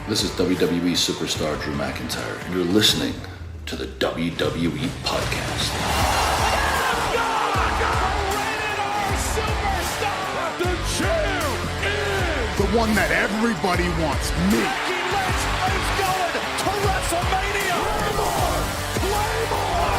This is WWE superstar Drew McIntyre, and you're listening to the WWE Podcast. The champ is the one that everybody wants, me. It's going to WrestleMania. Claymore!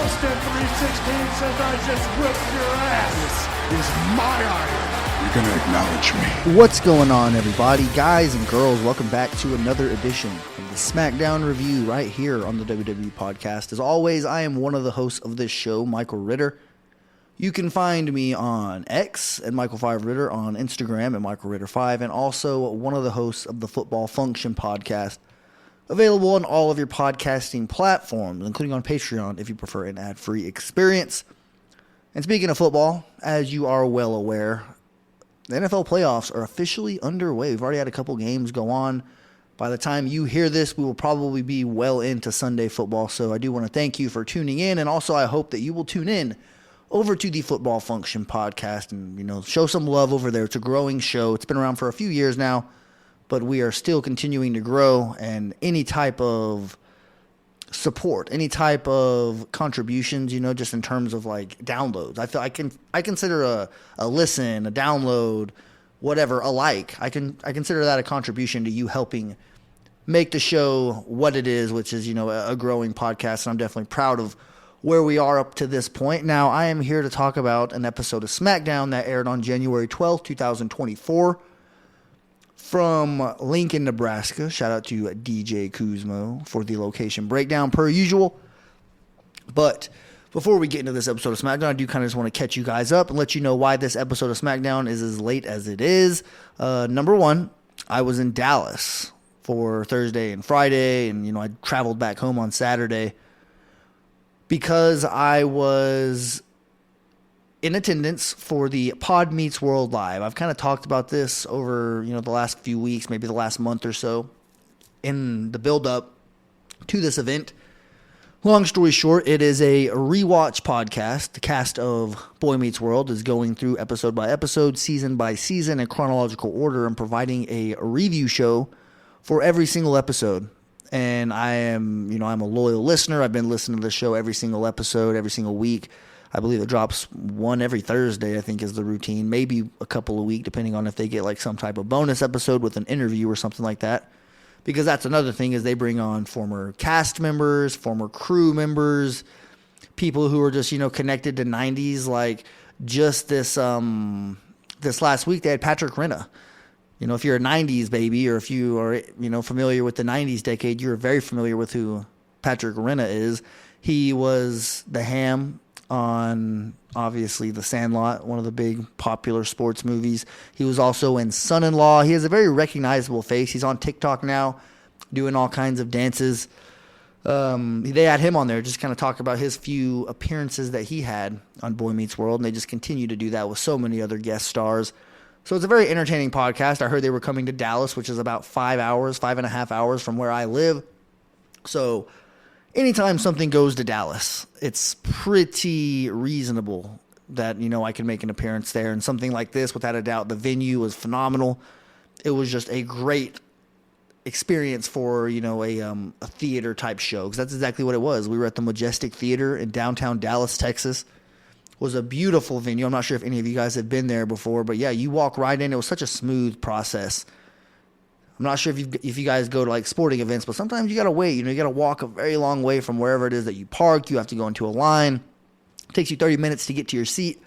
Austin 316 says I just whipped your ass. This is my iron. You're going to acknowledge me. What's going on, everybody? Guys and girls, welcome back to another edition of the SmackDown Review right here on the WWE Podcast. As always, I am one of the hosts of this show, Michael Ritter. You can find me on X at Michael5Ritter, on Instagram at MichaelRitter5, and also one of the hosts of the Football Function Podcast, available on all of your podcasting platforms, including on Patreon if you prefer an ad-free experience. And speaking of football, as you are well aware, the NFL playoffs are officially underway. We've already had a couple games go on. By the time you hear this, we will probably be well into Sunday football. So I do want to thank you for tuning in. And also I hope that you will tune in over to the Football Function Podcast and, show some love over there. It's a growing show. It's been around for a few years now, but we are still continuing to grow. And any type of support, any type of contributions, just in terms of like downloads. I consider a listen, a download, whatever, a like. I consider that a contribution to you helping make the show what it is, which is, a growing podcast. And I'm definitely proud of where we are up to this point. Now, I am here to talk about an episode of SmackDown that aired on January 12th, 2024. From Lincoln, Nebraska. Shout out to DJ Kuzmo for the location breakdown per usual. But before we get into this episode of SmackDown, I do kind of just want to catch you guys up and let you know why this episode of SmackDown is as late as it is. Number one, I was in Dallas for Thursday and Friday, and I traveled back home on Saturday because I was in attendance for the Pod Meets World Live. I've kind of talked about this over, the last few weeks, maybe the last month or so, in the build-up to this event. Long story short, it is a rewatch podcast. The cast of Boy Meets World is going through episode by episode, season by season, in chronological order, and providing a review show for every single episode. And I am, I'm a loyal listener. I've been listening to the show every single episode, every single week. I believe it drops one every Thursday, I think, is the routine. Maybe a couple a week, depending on if they get like some type of bonus episode with an interview or something like that. Because that's another thing, is they bring on former cast members, former crew members, people who are just, connected to 90s. Like just this last week, they had Patrick Renna. If you're a 90s baby, or if you are, familiar with the 90s decade, you're very familiar with who Patrick Renna is. He was the Ham on, obviously, The Sandlot, one of the big popular sports movies. He was also in Son-in-Law. He has a very recognizable face. He's on TikTok now doing all kinds of dances. They had him on there just kind of talk about his few appearances that he had on Boy Meets World, and they just continue to do that with so many other guest stars. So it's a very entertaining podcast. I heard they were coming to Dallas, which is about 5.5 hours from where I live. So anytime something goes to Dallas, it's pretty reasonable that, I can make an appearance there. And something like this, without a doubt, the venue was phenomenal. It was just a great experience for, a theater type show, because that's exactly what it was. We were at the Majestic Theater in downtown Dallas, Texas. It was a beautiful venue. I'm not sure if any of you guys have been there before, but yeah, you walk right in. It was such a smooth process. I'm not sure if you guys go to like sporting events, but sometimes you got to wait. You got to walk a very long way from wherever it is that you parked. You have to go into a line. It takes you 30 minutes to get to your seat.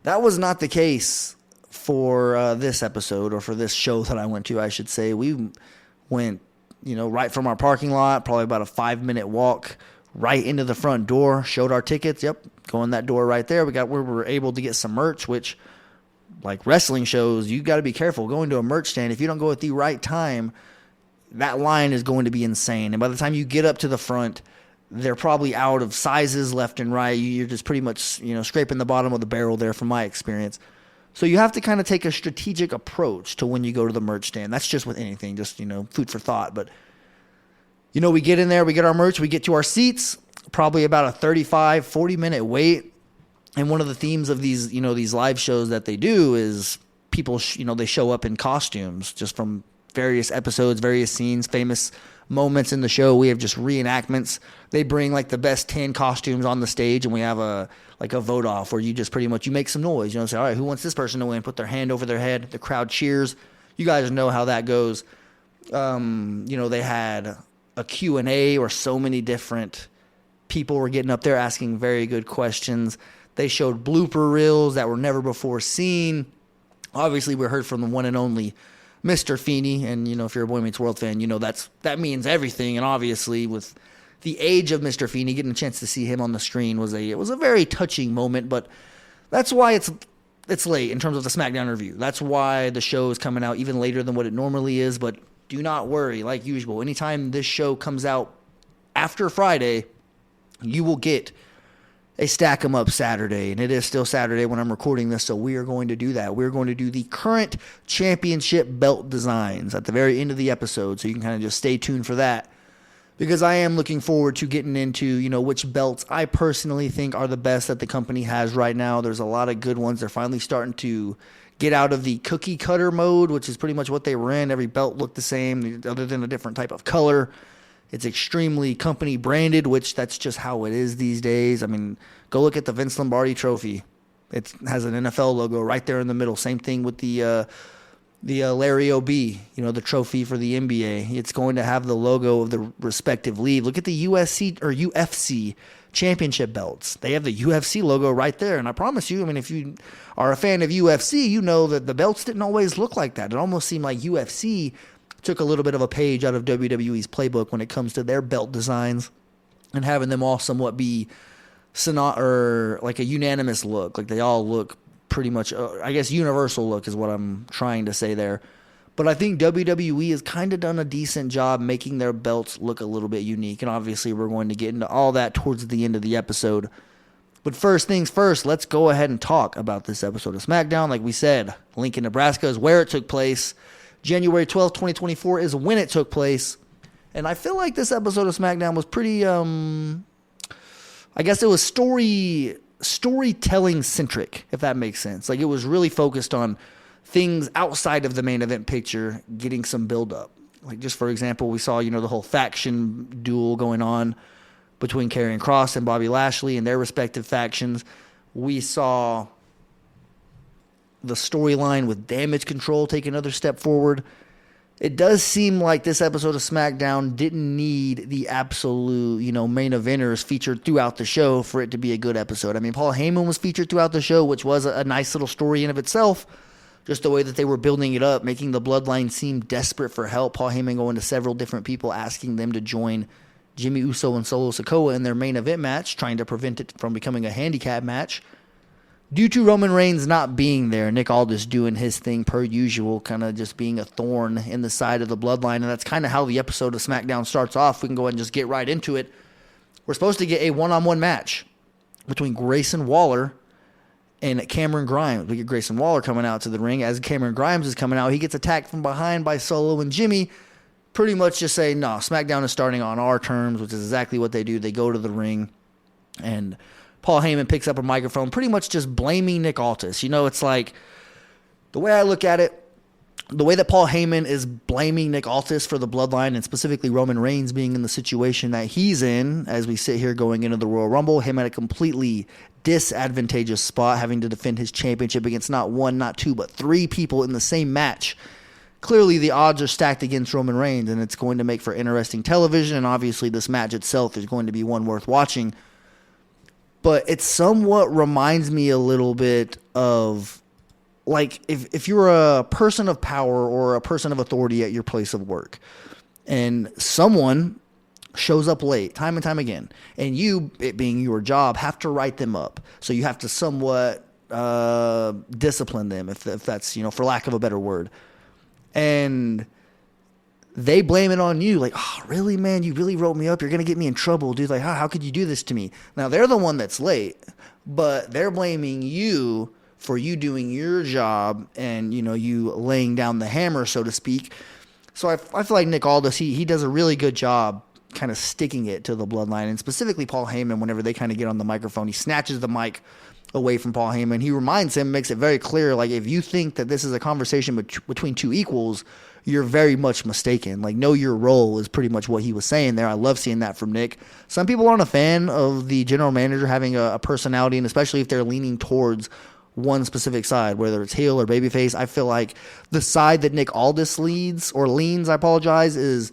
That was not the case for this episode, or for this show that I went to, I should say. We went, right from our parking lot, probably about a 5-minute walk right into the front door, showed our tickets. Yep, go in that door right there. We were able to get some merch, which, like wrestling shows, you got to be careful going to a merch stand. If you don't go at the right time, that line is going to be insane. And by the time you get up to the front, they're probably out of sizes left and right. You're just pretty much, scraping the bottom of the barrel there from my experience. So you have to kind of take a strategic approach to when you go to the merch stand. That's just with anything, just, food for thought. But, we get in there, we get our merch, we get to our seats, probably about a 35-40 minute wait. And one of the themes of these, these live shows that they do is people, they show up in costumes just from various episodes, various scenes, famous moments in the show. We have just reenactments. They bring like the best 10 costumes on the stage, and we have a vote off where you just pretty much, you make some noise, say, all right, who wants this person to win? Put their hand over their head. The crowd cheers. You guys know how that goes. They had a Q&A where so many different people were getting up there asking very good questions. They showed blooper reels that were never before seen. Obviously, we heard from the one and only Mr. Feeney, and if you're a Boy Meets World fan, that means everything. And obviously, with the age of Mr. Feeney, getting a chance to see him on the screen was a very touching moment. But that's why it's late in terms of the SmackDown review. That's why the show is coming out even later than what it normally is. But do not worry, like usual. Anytime this show comes out after Friday, you will get a Stack 'em Up Saturday, and it is still Saturday when I'm recording this, so we are going to do that. We're going to do the current championship belt designs at the very end of the episode, so you can kind of just stay tuned for that, because I am looking forward to getting into, which belts I personally think are the best that the company has right now. There's a lot of good ones. They're finally starting to get out of the cookie cutter mode, which is pretty much what they were in. Every belt looked the same, other than a different type of color. It's extremely company branded, which that's just how it is these days. I mean, go look at the Vince Lombardi trophy. It has an NFL logo right there in the middle. Same thing with the Larry O.B., the trophy for the NBA. It's going to have the logo of the respective league. Look at the UFC championship belts. They have the UFC logo right there. And I promise you, if you are a fan of UFC, you know that the belts didn't always look like that. It almost seemed like UFC took a little bit of a page out of WWE's playbook when it comes to their belt designs and having them all somewhat be like a unanimous look. Like they all look pretty much, I guess universal look is what I'm trying to say there. But I think WWE has kind of done a decent job making their belts look a little bit unique. And obviously we're going to get into all that towards the end of the episode. But first things first, let's go ahead and talk about this episode of SmackDown. Like we said, Lincoln, Nebraska is where it took place. January 12th, 2024 is when it took place. And I feel like this episode of SmackDown was pretty, I guess it was storytelling centric, if that makes sense. Like it was really focused on things outside of the main event picture, getting some build up. Like just for example, we saw, the whole faction duel going on between Karrion Kross and Bobby Lashley and their respective factions. We saw the storyline with Damage Control take another step forward. It does seem like this episode of SmackDown didn't need the absolute, main eventers featured throughout the show for it to be a good episode. Paul Heyman was featured throughout the show, which was a nice little story in of itself. Just the way that they were building it up, making the Bloodline seem desperate for help. Paul Heyman going to several different people, asking them to join Jimmy Uso and Solo Sikoa in their main event match, trying to prevent it from becoming a handicap match. Due to Roman Reigns not being there, Nick Aldis doing his thing per usual, kind of just being a thorn in the side of the Bloodline. And that's kind of how the episode of SmackDown starts off. We can go ahead and just get right into it. We're supposed to get a one-on-one match between Grayson Waller and Cameron Grimes. We get Grayson Waller coming out to the ring. As Cameron Grimes is coming out, he gets attacked from behind by Solo and Jimmy. Pretty much just say, no, SmackDown is starting on our terms, which is exactly what they do. They go to the ring, and Paul Heyman picks up a microphone, pretty much just blaming Nick Aldis. It's like, the way I look at it, the way that Paul Heyman is blaming Nick Aldis for the Bloodline, and specifically Roman Reigns being in the situation that he's in as we sit here going into the Royal Rumble, him at a completely disadvantageous spot, having to defend his championship against not one, not two, but three people in the same match. Clearly, the odds are stacked against Roman Reigns, and it's going to make for interesting television, and obviously this match itself is going to be one worth watching. But it somewhat reminds me a little bit of, like, if you're a person of power or a person of authority at your place of work, and someone shows up late time and time again, and you, it being your job, have to write them up. So you have to somewhat discipline them, if that's, for lack of a better word. And they blame it on you. Like, oh, really, man? You really wrote me up? You're going to get me in trouble, dude. Like, how could you do this to me? Now, they're the one that's late, but they're blaming you for you doing your job and, you laying down the hammer, so to speak. So I feel like Nick Aldis, he does a really good job kind of sticking it to the Bloodline, and specifically Paul Heyman, whenever they kind of get on the microphone, he snatches the mic away from Paul Heyman. He reminds him, makes it very clear, like, if you think that this is a conversation between two equals, you're very much mistaken. Like, know your role is pretty much what he was saying there. I love seeing that from Nick. Some people aren't a fan of the general manager having a personality, and especially if they're leaning towards one specific side, whether it's heel or babyface. I feel like the side that Nick Aldis leans, is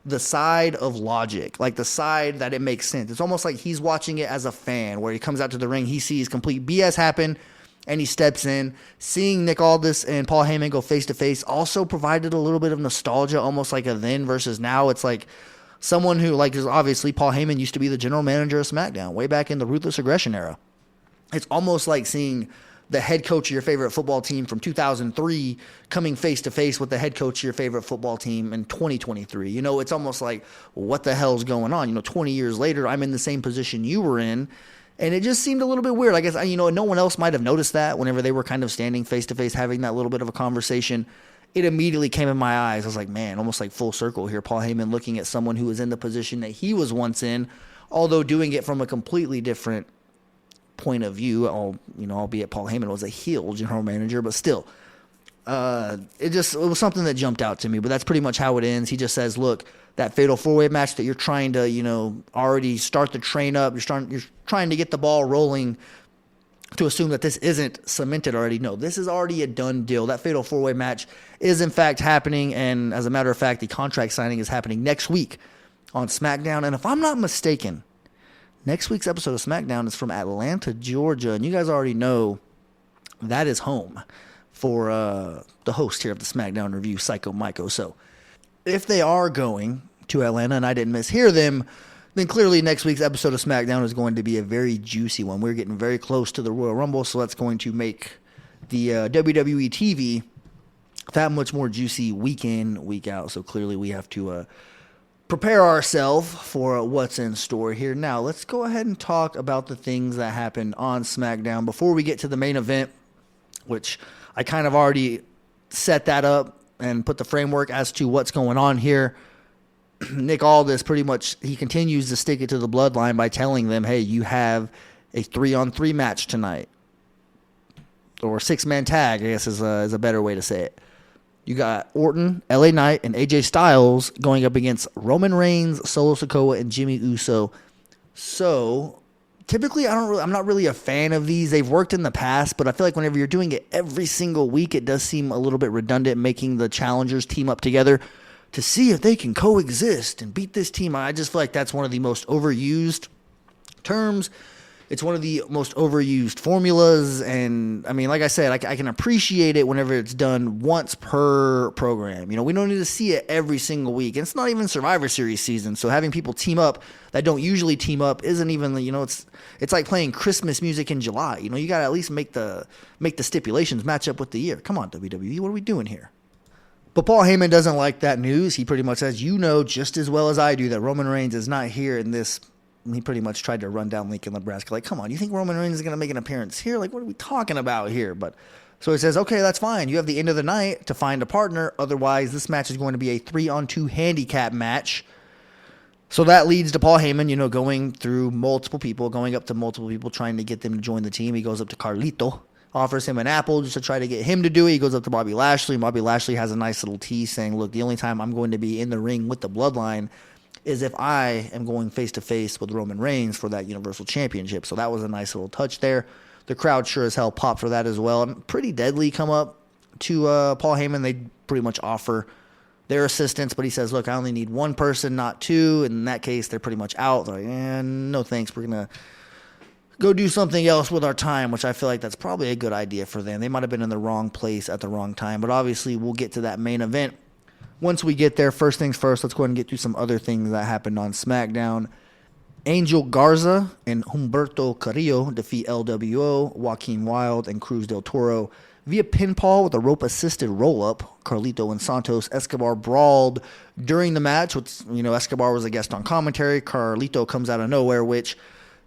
the side of logic, like the side that it makes sense. It's almost like he's watching it as a fan, where he comes out to the ring, he sees complete BS happen, and he steps in. Seeing Nick Aldis and Paul Heyman go face-to-face also provided a little bit of nostalgia, almost like a then versus now. It's like someone who, like, is obviously Paul Heyman used to be the general manager of SmackDown way back in the Ruthless Aggression era. It's almost like seeing the head coach of your favorite football team from 2003 coming face-to-face with the head coach of your favorite football team in 2023. You know, it's almost like, what the hell's going on? You know, 20 years later, I'm in the same position you were in, and it just seemed a little bit weird. I guess, you know, no one else might have noticed that whenever they were kind of standing face-to-face having that little bit of a conversation. It immediately came in my eyes. I was like, man, almost like full circle here. Paul Heyman looking at someone who was in the position that he was once in, although doing it from a completely different point of view. Albeit Paul Heyman was a heel general manager, but still, it was something that jumped out to me. But that's pretty much how it ends. He just says, look, that fatal 4-way match that you're trying to, already start the train up, you're trying to get the ball rolling to assume that this isn't cemented already. No, this is already a done deal. That fatal 4-way match is in fact happening, and as a matter of fact, the contract signing is happening next week on SmackDown. And if I'm not mistaken, next week's episode of SmackDown is from Atlanta, Georgia, and you guys already know that is home for the host here of the SmackDown review, Psycho Myko. So if they are going to Atlanta and I didn't mishear them, then clearly next week's episode of SmackDown is going to be a very juicy one. We're getting very close to the Royal Rumble, so that's going to make the WWE TV that much more juicy week in, week out. So clearly we have to prepare ourselves for what's in store here. Now, let's go ahead and talk about the things that happened on SmackDown before we get to the main event, which I kind of already set that up and put the framework as to what's going on here. Nick Aldis pretty much, he continues to stick it to the bloodline by telling them, hey, you have a 3-on-3 match tonight. Or 6-man tag, I guess is a better way to say it. You got Orton, LA Knight, and AJ Styles going up against Roman Reigns, Solo Sikoa, and Jimmy Uso. So, typically, I'm not really a fan of these. They've worked in the past, but I feel like whenever you're doing it every single week, it does seem a little bit redundant, making the challengers team up together to see if they can coexist and beat this team. I just feel like that's one of the most overused terms. It's one of the most overused formulas, and I mean, like I said, I can appreciate it whenever it's done once per program. We don't need to see it every single week, and it's not even Survivor Series season, so having people team up that don't usually team up isn't even, it's like playing Christmas music in July. You got to at least make the stipulations match up with the year. Come on, WWE, what are we doing here? But Paul Heyman doesn't like that news. He pretty much says, just as well as I do that Roman Reigns is not here in this. He pretty much tried to run down Lincoln, Nebraska. Like, come on, you think Roman Reigns is going to make an appearance here? Like, what are we talking about here? But so he says, okay, that's fine. You have the end of the night to find a partner. Otherwise, this match is going to be a 3-on-2 handicap match. So that leads to Paul Heyman, going up to multiple people, trying to get them to join the team. He goes up to Carlito, offers him an apple just to try to get him to do it. He goes up to Bobby Lashley. Bobby Lashley has a nice little tease saying, look, the only time I'm going to be in the ring with the Bloodline is if I am going face-to-face with Roman Reigns for that Universal Championship. So that was a nice little touch there. The crowd sure as hell popped for that as well. And Pretty Deadly come up to Paul Heyman. They pretty much offer their assistance, but he says, look, I only need one person, not two. And in that case, they're pretty much out. They're like, no thanks. We're going to go do something else with our time, which I feel like that's probably a good idea for them. They might have been in the wrong place at the wrong time, but obviously we'll get to that main event. Once we get there, first things first, let's go ahead and get through some other things that happened on SmackDown. Angel Garza and Humberto Carrillo defeat LWO, Joaquin Wilde, and Cruz del Toro via pinfall with a rope-assisted roll-up. Carlito and Santos Escobar brawled during the match. Escobar was a guest on commentary. Carlito comes out of nowhere, which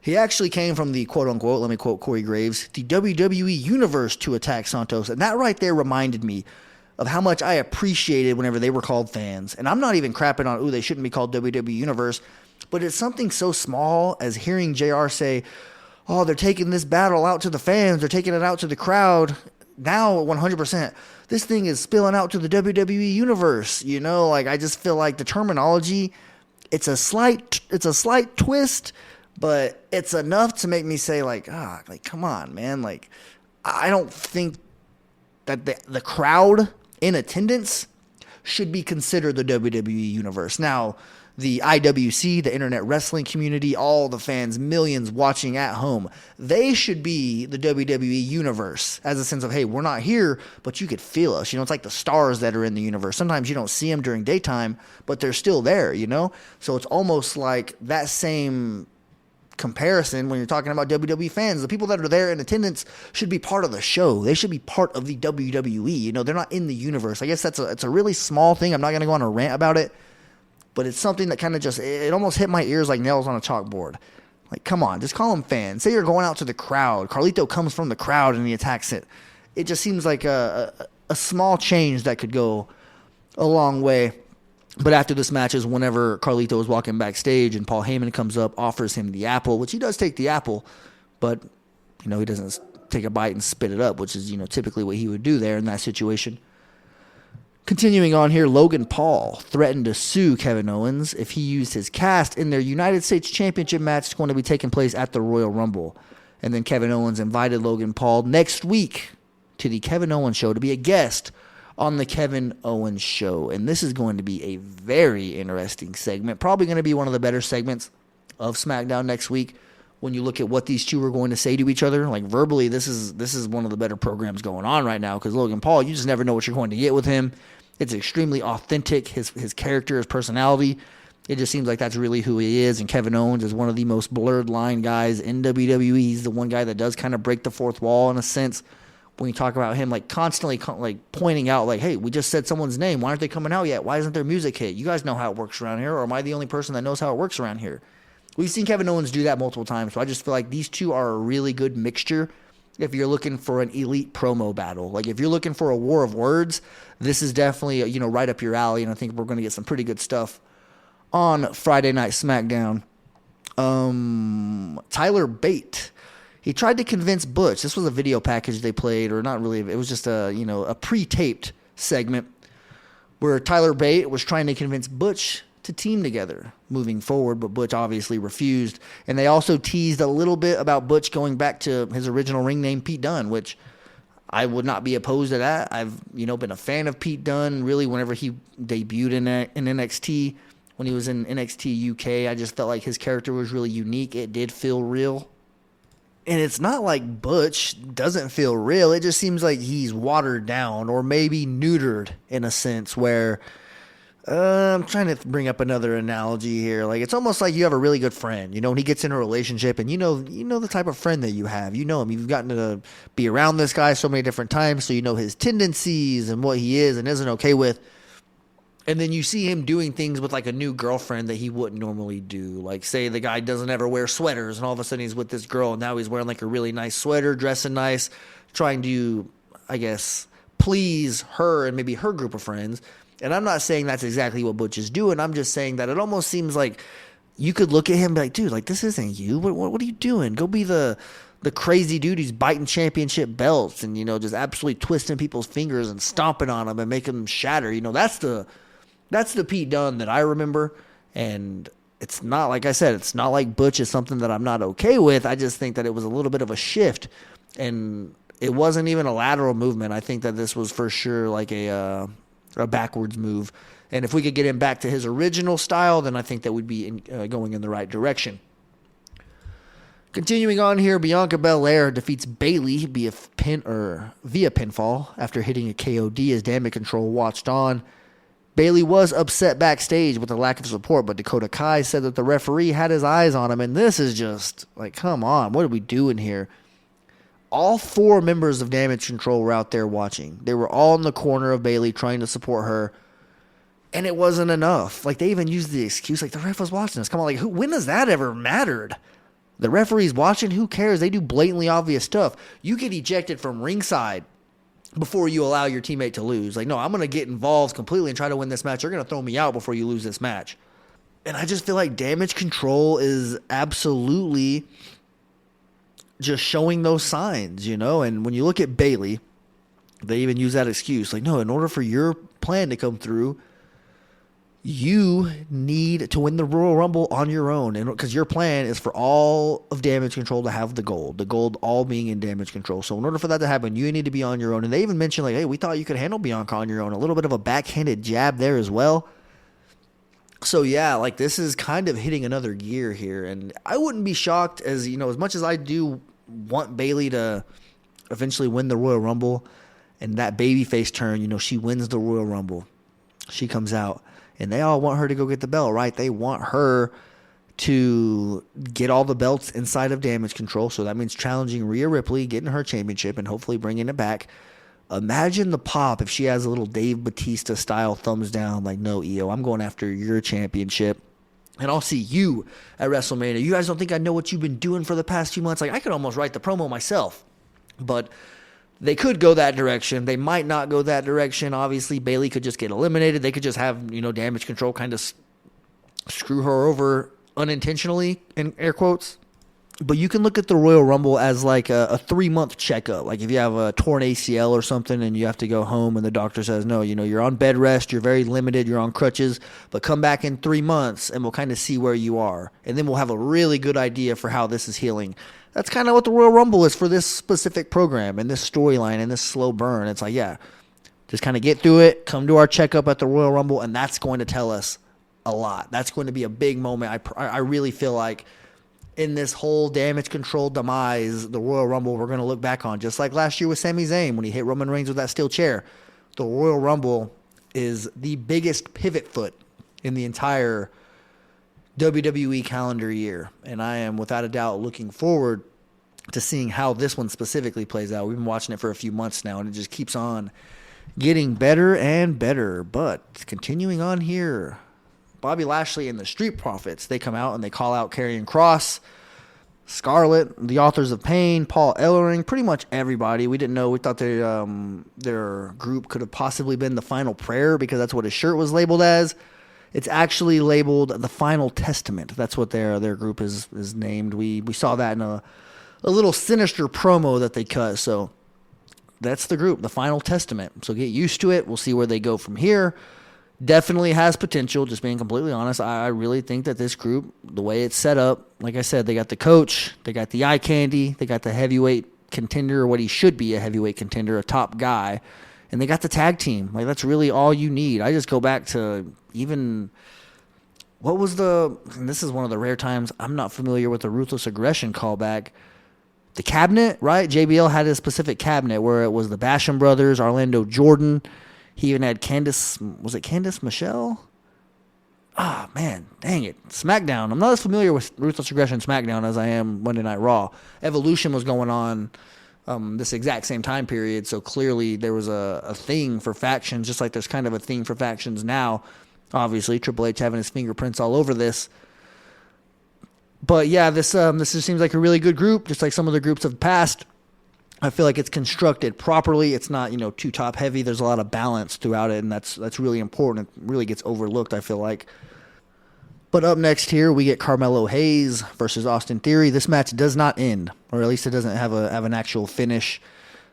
he actually came from the quote-unquote, let me quote Corey Graves, the WWE Universe to attack Santos. And that right there reminded me of how much I appreciated whenever they were called fans. And I'm not even crapping on, they shouldn't be called WWE Universe, but it's something so small as hearing JR say, oh, they're taking this battle out to the fans. They're taking it out to the crowd. Now, 100%, this thing is spilling out to the WWE universe. You know, like, I just feel like the terminology, it's a slight twist, but it's enough to make me say, like, come on, man. Like, I don't think that the crowd in attendance should be considered the WWE universe. Now, the IWC, the internet wrestling community, all the fans, millions watching at home, they should be the WWE universe, as a sense of, hey, we're not here, but you could feel us. You know, it's like the stars that are in the universe. Sometimes you don't see them during daytime, but they're still there, you know? So it's almost like that same comparison when you're talking about WWE fans. The people that are there in attendance should be part of the show. They should be part of the WWE. You know, they're not in the universe. I guess it's a really small thing. I'm not going to go on a rant about it. But it's something that kind of just, it almost hit my ears like nails on a chalkboard. Like, come on, just call them fans. Say you're going out to the crowd. Carlito comes from the crowd and he attacks it. It just seems like a small change that could go a long way. But after this match is whenever Carlito is walking backstage and Paul Heyman comes up, offers him the apple, which he does take the apple, but, you know, he doesn't take a bite and spit it up, which is, you know, typically what he would do there in that situation. Continuing on here, Logan Paul threatened to sue Kevin Owens if he used his cast in their United States Championship match going to be taking place at the Royal Rumble. And then Kevin Owens invited Logan Paul next week to the Kevin Owens show to be a guest on the Kevin Owens show. And this is going to be a very interesting segment. Probably going to be one of the better segments of SmackDown next week. When you look at what these two are going to say to each other, like verbally, this is one of the better programs going on right now, because Logan Paul, you just never know what you're going to get with him. It's extremely authentic, his character, his personality. It just seems like that's really who he is. And Kevin Owens is one of the most blurred line guys in WWE. He's the one guy that does kind of break the fourth wall in a sense. When you talk about him, like constantly like pointing out, like, hey, we just said someone's name. Why aren't they coming out yet? Why isn't their music hit? You guys know how it works around here, or am I the only person that knows how it works around here? We've seen Kevin Owens do that multiple times, so I just feel like these two are a really good mixture if you're looking for an elite promo battle. Like, if you're looking for a war of words, this is definitely, you know, right up your alley, and I think we're going to get some pretty good stuff on Friday Night SmackDown. Tyler Bate, he tried to convince Butch. This was a video package they played, or not really, it was just a pre-taped segment where Tyler Bate was trying to convince Butch to team together moving forward, but Butch obviously refused. And they also teased a little bit about Butch going back to his original ring name, Pete Dunne, which I would not be opposed to that. I've, been a fan of Pete Dunne really whenever he debuted in NXT. When he was in NXT UK, I just felt like his character was really unique. It did feel real. And it's not like Butch doesn't feel real. It just seems like he's watered down or maybe neutered in a sense where I'm trying to bring up another analogy here. Like, it's almost like you have a really good friend, and he gets in a relationship, and you know the type of friend that you have. You know him. You've gotten to be around this guy so many different times, so you know his tendencies and what he is and isn't okay with. And then you see him doing things with, like, a new girlfriend that he wouldn't normally do. Like, say the guy doesn't ever wear sweaters, and all of a sudden he's with this girl, and now he's wearing, like, a really nice sweater, dressing nice, trying to, I guess, please her and maybe her group of friends. And I'm not saying that's exactly what Butch is doing. I'm just saying that it almost seems like you could look at him and be like, dude, like, this isn't you. What are you doing? Go be the crazy dude who's biting championship belts and, just absolutely twisting people's fingers and stomping on them and making them shatter. That's the Pete Dunne that I remember. And it's not, like I said, it's not like Butch is something that I'm not okay with. I just think that it was a little bit of a shift. And it wasn't even a lateral movement. I think that this was for sure like a backwards move. And if we could get him back to his original style, then I think that would be going in the right direction. Continuing on here, Bianca Belair defeats Bayley via pinfall after hitting a KOD as Damage Control watched on. Bayley was upset backstage with the lack of support, but Dakota Kai said that the referee had his eyes on him, and this is just like, come on, what are we doing here? All 4 members of Damage Control were out there watching. They were all in the corner of Bayley trying to support her, and it wasn't enough. Like, they even used the excuse, like, the ref was watching us. Come on, like, when has that ever mattered? The referee's watching, who cares? They do blatantly obvious stuff. You get ejected from ringside before you allow your teammate to lose. Like, no, I'm going to get involved completely and try to win this match. You're going to throw me out before you lose this match. And I just feel like Damage Control is absolutely just showing those signs, And when you look at Bayley, they even use that excuse. Like, no, in order for your plan to come through, you need to win the Royal Rumble on your own. And because your plan is for all of Damage Control to have the gold all being in Damage Control. So in order for that to happen, you need to be on your own. And they even mentioned, like, hey, we thought you could handle Bianca on your own. A little bit of a backhanded jab there as well. So, yeah, like, this is kind of hitting another gear here. And I wouldn't be shocked as much as I do want Bayley to eventually win the Royal Rumble and that babyface turn, she wins the Royal Rumble. She comes out. And they all want her to go get the belt, right? They want her to get all the belts inside of Damage Control. So that means challenging Rhea Ripley, getting her championship, and hopefully bringing it back. Imagine the pop if she has a little Dave Bautista-style thumbs down, like, no, Io, I'm going after your championship. And I'll see you at WrestleMania. You guys don't think I know what you've been doing for the past few months? Like, I could almost write the promo myself. But they could go that direction. They might not go that direction. Obviously, Bayley could just get eliminated. They could just have, Damage Control kind of screw her over unintentionally, in air quotes. But you can look at the Royal Rumble as like a 3-month checkup. Like if you have a torn ACL or something and you have to go home and the doctor says, no, you're on bed rest, you're very limited, you're on crutches, but come back in 3 months and we'll kind of see where you are. And then we'll have a really good idea for how this is healing. That's kind of what the Royal Rumble is for this specific program and this storyline and this slow burn. It's like, yeah, just kind of get through it, come to our checkup at the Royal Rumble, and that's going to tell us a lot. That's going to be a big moment. I really feel like in this whole Damage Control demise, the Royal Rumble, we're going to look back on, just like last year with Sami Zayn when he hit Roman Reigns with that steel chair. The Royal Rumble is the biggest pivot foot in the entire WWE calendar year, and I am without a doubt looking forward to seeing how this one specifically plays out. We've been watching it for a few months now, and it just keeps on getting better and better. But continuing on here, Bobby Lashley and the Street Profits, they come out and they call out Karrion Kross, Scarlett, the Authors of Pain, Paul Ellering, pretty much everybody. We didn't know. We thought their group could have possibly been the Final Prayer because that's what his shirt was labeled as. It's actually labeled the Final Testament. That's what their group is named. We saw that in a little sinister promo that they cut. So that's the group, the Final Testament. So get used to it. We'll see where they go from here. Definitely has potential, just being completely honest. I really think that this group, the way it's set up, like I said, they got the coach, they got the eye candy, they got the heavyweight contender, or what he should be, a heavyweight contender, a top guy, and they got the tag team. Like, that's really all you need. I just go back to even, what was and this is one of the rare times I'm not familiar with the Ruthless Aggression callback. The cabinet, right? JBL had a specific cabinet where it was the Basham brothers, Orlando Jordan. He even had was it Candice Michelle? Ah, man, dang it. SmackDown. I'm not as familiar with Ruthless Aggression SmackDown as I am Monday Night Raw. Evolution was going on this exact same time period, so clearly there was a thing for factions, just like there's kind of a thing for factions now. Obviously, Triple H having his fingerprints all over this. But yeah, this just seems like a really good group, just like some of the groups of the past. I feel like it's constructed properly. It's not, too top heavy. There's a lot of balance throughout it, and that's really important. It really gets overlooked, I feel like. But up next here, we get Carmelo Hayes versus Austin Theory. This match does not end, or at least it doesn't have an actual finish.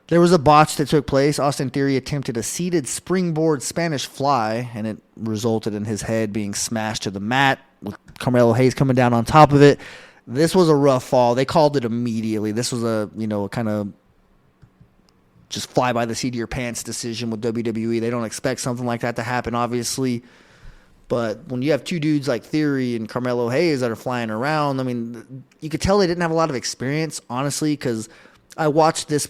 There was a botch that took place. Austin Theory attempted a seated springboard Spanish fly, and it resulted in his head being smashed to the mat, with Carmelo Hayes coming down on top of it. This was a rough fall. They called it immediately. This was a kind of just fly by the seat of your pants decision with WWE. They don't expect something like that to happen, obviously. But when you have two dudes like Theory and Carmelo Hayes that are flying around, I mean, you could tell they didn't have a lot of experience, honestly, because I watched this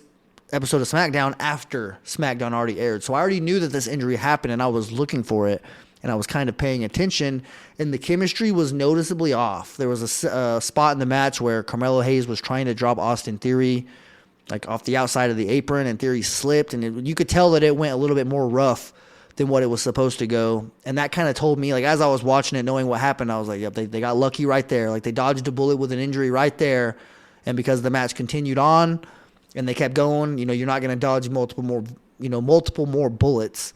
episode of SmackDown after SmackDown already aired. So I already knew that this injury happened, and I was looking for it, and I was kind of paying attention, and the chemistry was noticeably off. There was a spot in the match where Carmelo Hayes was trying to drop Austin Theory like off the outside of the apron, and Theory slipped, and you could tell that it went a little bit more rough than what it was supposed to go. And that kind of told me, like, as I was watching it, knowing what happened, I was like, yep, they got lucky right there. Like, they dodged a bullet with an injury right there. And because the match continued on and they kept going, you're not going to dodge multiple more bullets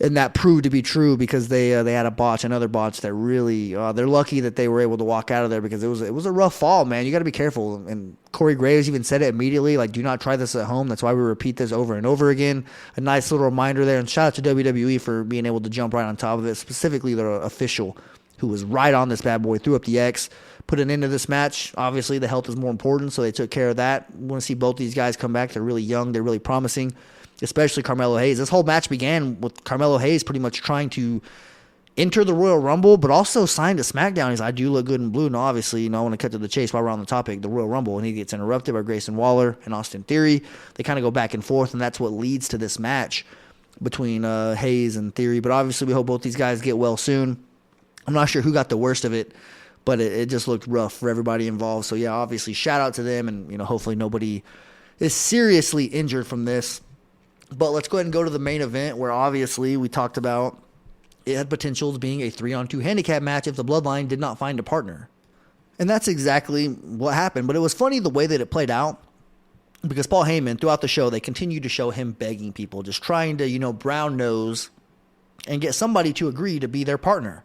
And that proved to be true because they had another botch that really they're lucky that they were able to walk out of there because it was a rough fall, man. You got to be careful. And Corey Graves even said it immediately, like, do not try this at home. That's why we repeat this over and over again. A nice little reminder there. And shout out to WWE for being able to jump right on top of it, specifically their official who was right on this bad boy, threw up the X, put an end to this match. Obviously, the health is more important, so they took care of that. Want to see both these guys come back. They're really young. They're really promising. Especially Carmelo Hayes. This whole match began with Carmelo Hayes pretty much trying to enter the Royal Rumble, but also signed to SmackDown. He's like, I do look good in blue. And obviously, I want to cut to the chase while we're on the topic, the Royal Rumble. And he gets interrupted by Grayson Waller and Austin Theory. They kind of go back and forth, and that's what leads to this match between Hayes and Theory. But obviously, we hope both these guys get well soon. I'm not sure who got the worst of it, but it just looked rough for everybody involved. So, yeah, obviously, shout out to them, and, hopefully nobody is seriously injured from this. But let's go ahead and go to the main event where obviously we talked about it had potential as being a 3-on-2 handicap match if the Bloodline did not find a partner. And that's exactly what happened. But it was funny the way that it played out because Paul Heyman, throughout the show, they continued to show him begging people, just trying to, brown nose and get somebody to agree to be their partner.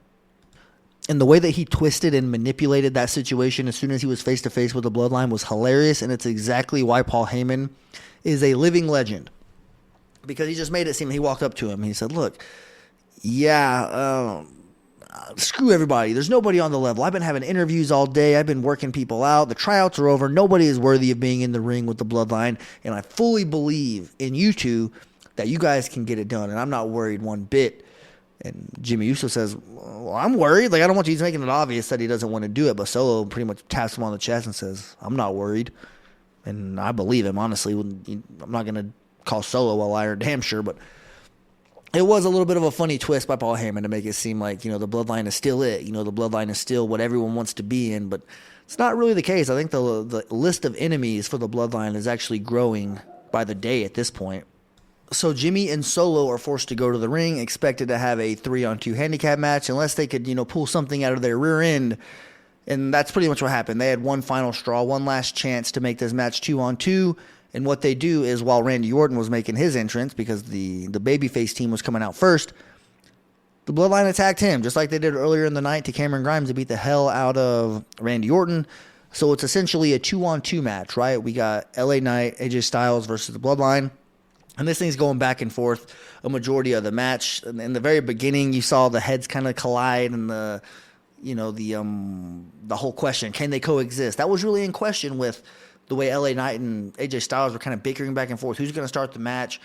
And the way that he twisted and manipulated that situation as soon as he was face-to-face with the Bloodline was hilarious. And it's exactly why Paul Heyman is a living legend. Because he just made it seem, he walked up to him and he said, look, screw everybody. There's nobody on the level. I've been having interviews all day. I've been working people out. The tryouts are over. Nobody is worthy of being in the ring with the Bloodline. And I fully believe in you two that you guys can get it done. And I'm not worried one bit. And Jimmy Uso says, well, I'm worried. Like, I don't want you to making it obvious that he doesn't want to do it. But Solo pretty much taps him on the chest and says, I'm not worried. And I believe him, honestly. I'm not going to call Solo a liar, damn sure, but it was a little bit of a funny twist by Paul Heyman to make it seem like, the Bloodline is still it. The Bloodline is still what everyone wants to be in, but it's not really the case. I think the list of enemies for the Bloodline is actually growing by the day at this point. So Jimmy and Solo are forced to go to the ring, expected to have a 3-on-2 handicap match, unless they could, pull something out of their rear end. And that's pretty much what happened. They had one final straw, one last chance to make this match 2-on-2. And what they do is while Randy Orton was making his entrance, because the babyface team was coming out first, the Bloodline attacked him, just like they did earlier in the night to Cameron Grimes to beat the hell out of Randy Orton. So it's essentially a 2-on-2 match, right? We got LA Knight, AJ Styles versus the Bloodline. And this thing's going back and forth a majority of the match. In the very beginning, you saw the heads kind of collide and the whole question, can they coexist? That was really in question with the way LA Knight and AJ Styles were kind of bickering back and forth. Who's going to start the match?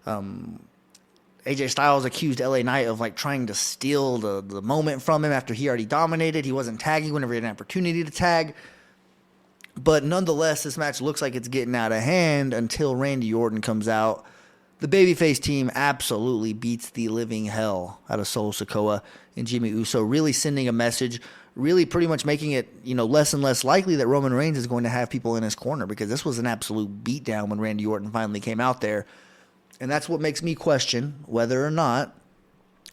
AJ Styles accused LA Knight of trying to steal the moment from him after he already dominated. He wasn't tagging whenever he had an opportunity to tag. But nonetheless, this match looks like it's getting out of hand until Randy Orton comes out. The babyface team absolutely beats the living hell out of Solo Sikoa and Jimmy Uso, really sending a message, really pretty much making it, less and less likely that Roman Reigns is going to have people in his corner, because this was an absolute beatdown when Randy Orton finally came out there. And that's what makes me question whether or not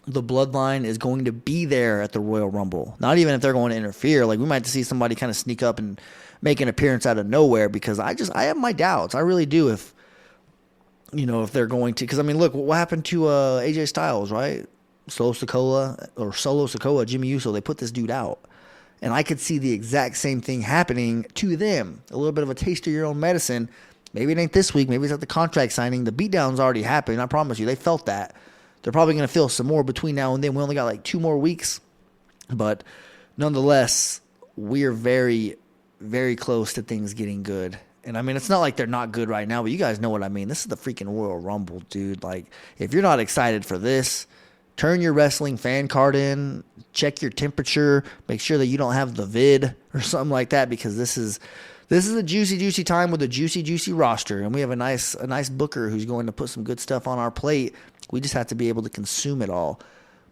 the Bloodline is going to be there at the Royal Rumble. Not even if they're going to interfere. We might see somebody kind of sneak up and make an appearance out of nowhere, because I have my doubts. I really do if they're going to. Because, look, what happened to AJ Styles, right? Solo Sikoa, Jimmy Uso, they put this dude out. And I could see the exact same thing happening to them. A little bit of a taste of your own medicine. Maybe it ain't this week. Maybe it's at the contract signing. The beatdown's already happened. I promise you. They felt that. They're probably going to feel some more between now and then. We only got 2 more weeks. But nonetheless, we're very, very close to things getting good. And it's not like they're not good right now, but you guys know what I mean. This is the freaking Royal Rumble, dude. If you're not excited for this, turn your wrestling fan card in, check your temperature, make sure that you don't have the vid or something like that, because this is a juicy time with a juicy roster, and we have a nice booker who's going to put some good stuff on our plate. We just have to be able to consume it all.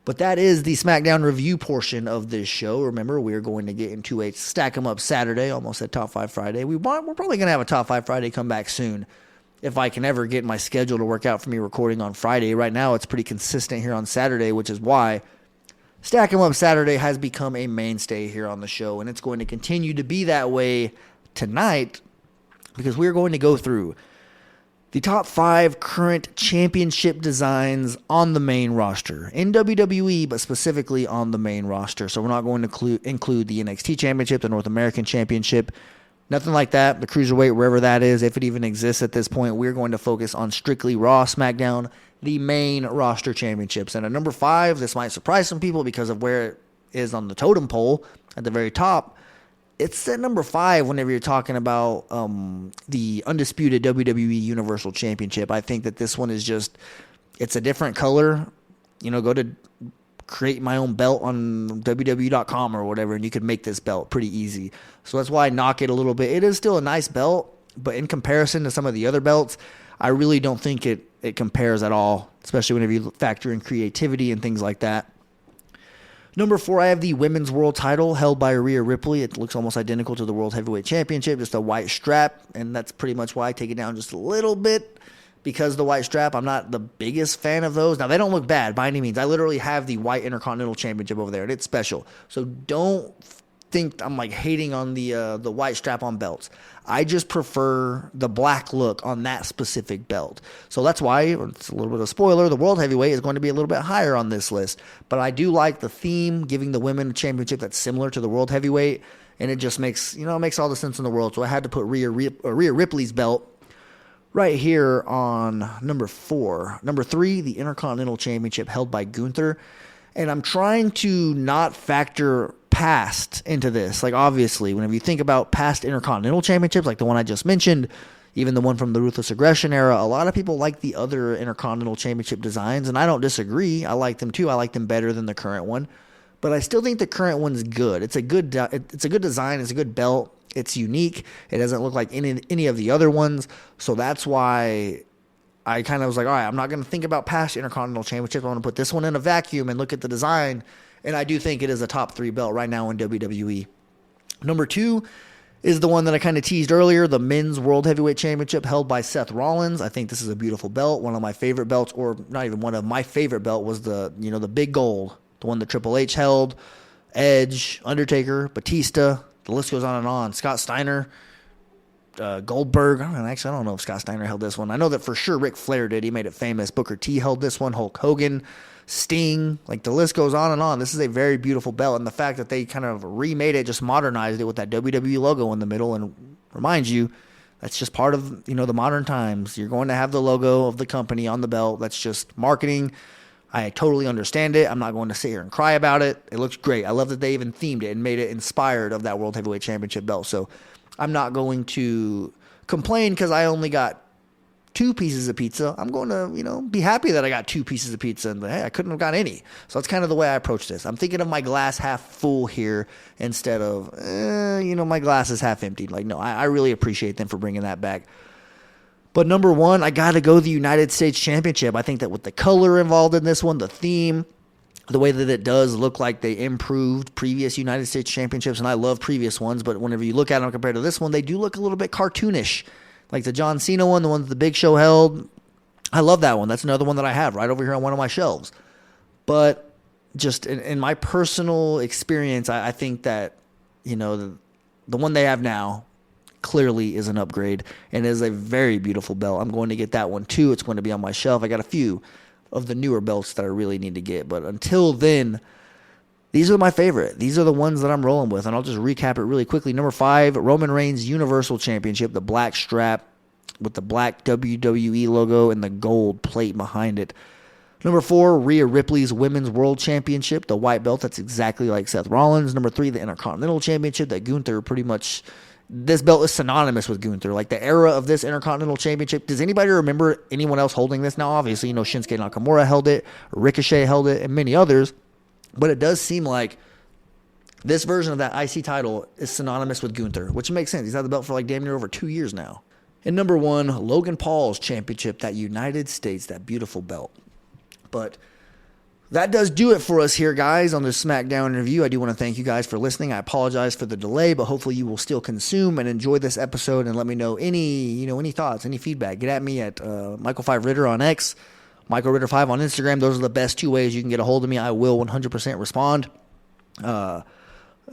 But that is the SmackDown review portion of this show. Remember, we are going to get into a Stack 'em Up Saturday, almost at Top 5 Friday. We're probably going to have a Top 5 Friday come back soon, if I can ever get my schedule to work out for me recording on Friday. Right now, it's pretty consistent here on Saturday, which is why Stack 'em Up Saturday has become a mainstay here on the show, and it's going to continue to be that way tonight, because we're going to go through the top 5 current championship designs on the main roster in WWE, but specifically on the main roster. So we're not going to include the NXT Championship, the North American Championship, nothing like that. The Cruiserweight, wherever that is, if it even exists at this point, we're going to focus on strictly Raw, SmackDown, the main roster championships. And at number 5, this might surprise some people because of where it is on the totem pole at the very top. It's at number 5 whenever you're talking about the undisputed WWE Universal Championship. I think that this one is just, it's a different color. Go to create my own belt on WWE.com or whatever, and you could make this belt pretty easy. So that's why I knock it a little bit. It is still a nice belt, but in comparison to some of the other belts, I really don't think it compares at all, especially whenever you factor in creativity and things like that. Number 4, I have the Women's World Title held by Rhea Ripley. It looks almost identical to the World Heavyweight Championship, just a white strap, and that's pretty much why I take it down just a little bit, because the white strap, I'm not the biggest fan of those. Now, they don't look bad by any means. I literally have the White Intercontinental Championship over there, and it's special. So don't think I'm hating on the white strap on belts. I just prefer the black look on that specific belt. So that's why, it's a little bit of a spoiler, the World Heavyweight is going to be a little bit higher on this list. But I do like the theme, giving the women a championship that's similar to the World Heavyweight, and it just makes, it makes all the sense in the world. So I had to put Rhea Ripley's belt right here on number 4. Number 3, the Intercontinental Championship held by Gunther. And I'm trying to not factor past into this. Obviously, whenever you think about past Intercontinental Championships, like the one I just mentioned, even the one from the Ruthless Aggression era, a lot of people like the other Intercontinental Championship designs, and I don't disagree. I like them too. I like them better than the current one. But I still think the current one's good. It's a good design. It's a good belt. It's unique. It doesn't look like any of the other ones. So that's why I kind of was like, all right, I'm not going to think about past Intercontinental Championships. I'm going to put this one in a vacuum and look at the design. And I do think it is a top 3 belt right now in WWE. Number 2 is the one that I kind of teased earlier, the Men's World Heavyweight Championship held by Seth Rollins. I think this is a beautiful belt. One of my favorite belts, or not even one of my favorite belt, was the big gold, the one that Triple H held, Edge, Undertaker, Batista. The list goes on and on. Scott Steiner, Goldberg. I don't know if Scott Steiner held this one. I know that for sure Ric Flair did. He made it famous. Booker T held this one. Hulk Hogan, Sting. The list goes on and on. This is a very beautiful belt, and the fact that they kind of remade it, just modernized it with that WWE logo in the middle, and remind you, that's just part of the modern times. You're going to have the logo of the company on the belt. That's just marketing. I totally understand it. I'm not going to sit here and cry about it. It looks great. I love that they even themed it and made it inspired of that World Heavyweight Championship belt. So I'm not going to complain because I only got 2 pieces of pizza. I'm going to, be happy that I got 2 pieces of pizza, and hey, I couldn't have got any. So that's kind of the way I approach this. I'm thinking of my glass half full here instead of, my glass is half empty. No, I really appreciate them for bringing that back. But number 1, I got to go the United States Championship. I think that with the color involved in this one, the theme, the way that it does look like they improved previous United States Championships, and I love previous ones, but whenever you look at them compared to this one, they do look a little bit cartoonish. Like the John Cena one, the one that the Big Show held, I love that one. That's another one that I have right over here on one of my shelves. But just in my personal experience, I think that, the one they have now clearly is an upgrade and is a very beautiful belt. I'm going to get that one too. It's going to be on my shelf. I got a few of the newer belts that I really need to get. But until then, these are my favorite. These are the ones that I'm rolling with, and I'll just recap it really quickly. Number 5, Roman Reigns Universal Championship, the black strap with the black WWE logo and the gold plate behind it. Number 4, Rhea Ripley's Women's World Championship, the white belt that's exactly like Seth Rollins. Number 3, the Intercontinental Championship that Gunther pretty much, this belt is synonymous with Gunther. The era of this Intercontinental Championship, does anybody remember anyone else holding this? Now, obviously, Shinsuke Nakamura held it, Ricochet held it, and many others. But it does seem like this version of that IC title is synonymous with Gunther, which makes sense. He's had the belt for damn near over 2 years now. And number 1, Logan Paul's championship, that United States, that beautiful belt. But that does do it for us here, guys, on this SmackDown review. I do want to thank you guys for listening. I apologize for the delay, but hopefully you will still consume and enjoy this episode, and let me know any thoughts, any feedback. Get at me at Michael5Ritter on X, Michael Ritter 5 on Instagram. Those are the best 2 ways you can get a hold of me. I will 100% respond.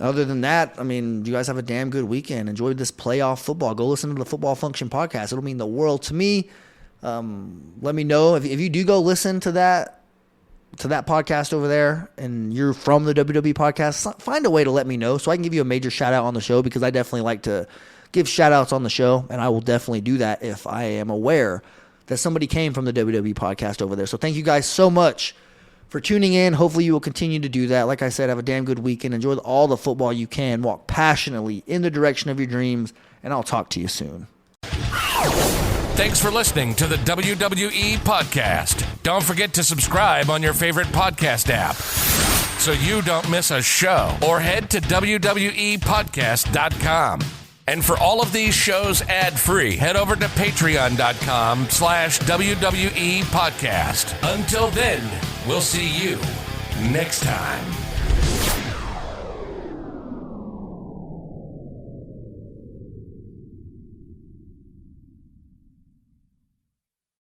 Other than that, you guys have a damn good weekend. Enjoy this playoff football. Go listen to the Football Function podcast. It'll mean the world to me. Let me know if you do go listen to that podcast over there and you're from the WWE podcast, find a way to let me know so I can give you a major shout out on the show, because I definitely like to give shout outs on the show, and I will definitely do that if I am aware that somebody came from the WWE podcast over there. So thank you guys so much for tuning in. Hopefully you will continue to do that. Like I said, have a damn good weekend. Enjoy all the football you can. Walk passionately in the direction of your dreams, and I'll talk to you soon. Thanks for listening to the WWE Podcast. Don't forget to subscribe on your favorite podcast app so you don't miss a show, or head to WWEpodcast.com. And for all of these shows ad-free, head over to patreon.com/WWE Podcast. Until then, we'll see you next time.